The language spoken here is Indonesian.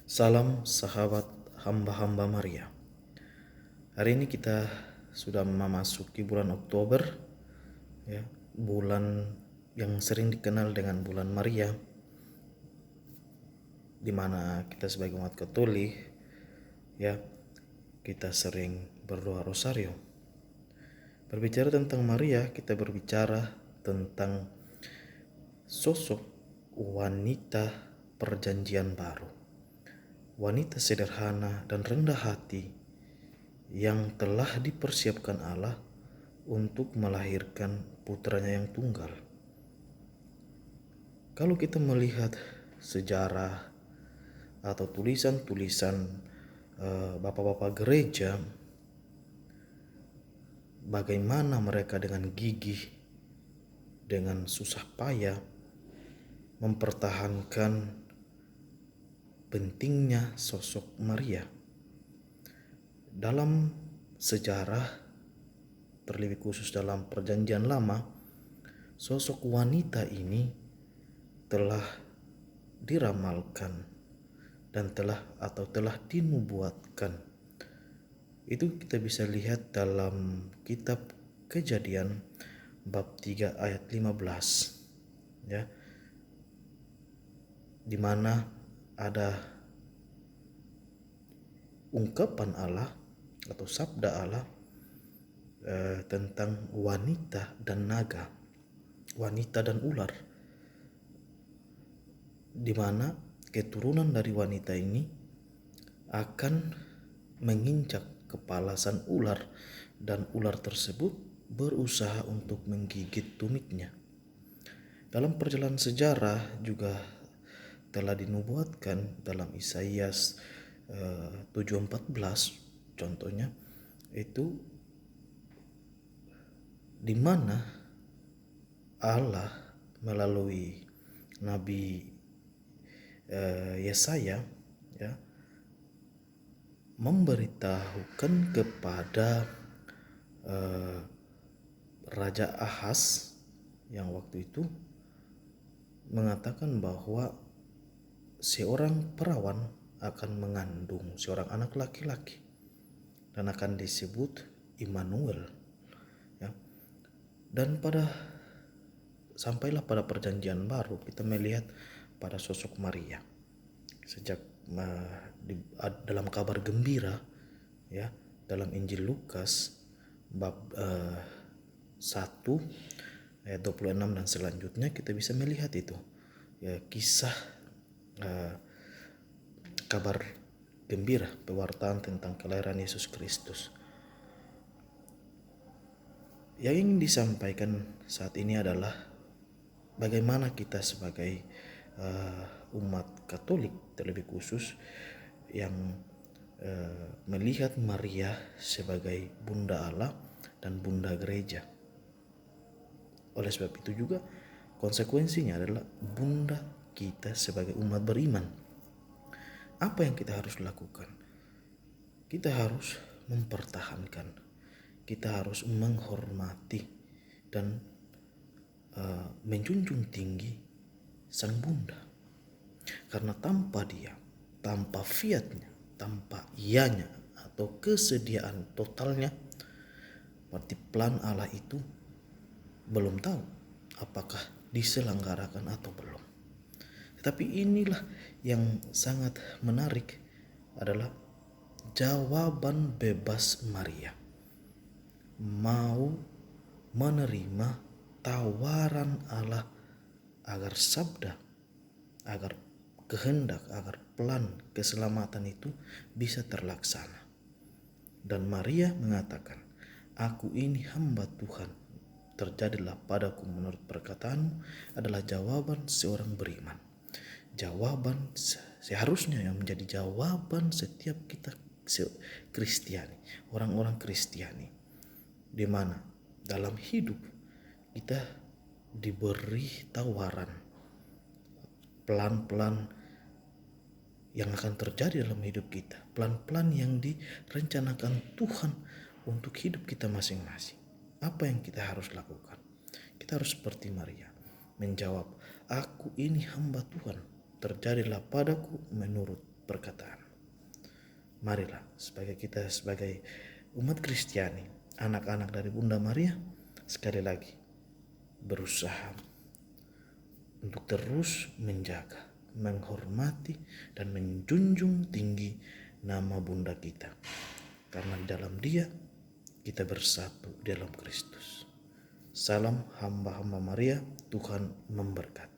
Salam sahabat hamba-hamba Maria. Hari ini kita sudah memasuki bulan Oktober, ya, bulan yang sering dikenal dengan bulan Maria, di mana kita sebagai umat Katolik, ya, kita sering berdoa rosario. Berbicara tentang Maria, kita berbicara tentang sosok wanita perjanjian baru. Wanita sederhana dan rendah hati yang telah dipersiapkan Allah untuk melahirkan putranya yang tunggal. Kalau kita melihat sejarah atau tulisan-tulisan bapak-bapak gereja, bagaimana mereka dengan gigih, dengan susah payah mempertahankan pentingnya sosok Maria. Dalam sejarah, terlebih khusus dalam perjanjian lama, sosok wanita ini telah diramalkan dan telah dinubuatkan. Itu kita bisa lihat dalam kitab Kejadian bab 3 ayat 15, ya, di mana ada ungkapan Allah atau sabda Allah tentang wanita dan naga, wanita dan ular, di mana keturunan dari wanita ini akan menginjak kepala sang ular dan ular tersebut berusaha untuk menggigit tumitnya. Dalam perjalanan sejarah juga telah dinubuatkan dalam Yesayas 7:14 contohnya, itu di mana Allah melalui Nabi Yesaya, ya, memberitahukan kepada Raja Ahaz yang waktu itu mengatakan bahwa seorang perawan akan mengandung seorang anak laki-laki dan akan disebut Immanuel, ya. Dan sampailah pada perjanjian baru kita melihat pada sosok Maria sejak dalam kabar gembira, ya, dalam Injil Lukas bab 1 ayat 26 dan selanjutnya kita bisa melihat itu, ya, kisah kabar gembira, pewartaan tentang kelahiran Yesus Kristus. Yang ingin disampaikan saat ini adalah bagaimana kita sebagai umat Katolik terlebih khusus yang melihat Maria sebagai Bunda Allah dan Bunda Gereja. Oleh sebab itu juga konsekuensinya adalah Bunda kita sebagai umat beriman. Apa yang kita harus lakukan? Kita harus mempertahankan, kita harus menghormati dan menjunjung tinggi sang Bunda. Karena tanpa dia, tanpa fiatnya, tanpa ianya atau kesediaan totalnya, berarti plan Allah itu belum tahu apakah diselenggarakan atau belum. Tetapi inilah yang sangat menarik adalah jawaban bebas Maria. Mau menerima tawaran Allah agar sabda, agar kehendak, agar plan keselamatan itu bisa terlaksana. Dan Maria mengatakan, "Aku ini hamba Tuhan, terjadilah padaku menurut perkataanmu," adalah jawaban seorang beriman. Jawaban seharusnya yang menjadi jawaban setiap kita Kristiani, orang-orang Kristiani, di mana dalam hidup kita diberi tawaran plan-plan yang akan terjadi dalam hidup kita, plan-plan yang direncanakan Tuhan untuk hidup kita masing-masing. Apa yang kita harus lakukan? Kita harus seperti Maria, menjawab, "Aku ini hamba Tuhan, terjadilah padaku menurut perkataan. Marilah sebagai umat Kristiani, anak-anak dari Bunda Maria, sekali lagi berusaha untuk terus menjaga, menghormati, dan menjunjung tinggi nama Bunda kita. Karena di dalam Dia kita bersatu dalam Kristus. Salam hamba-hamba Maria, Tuhan memberkati.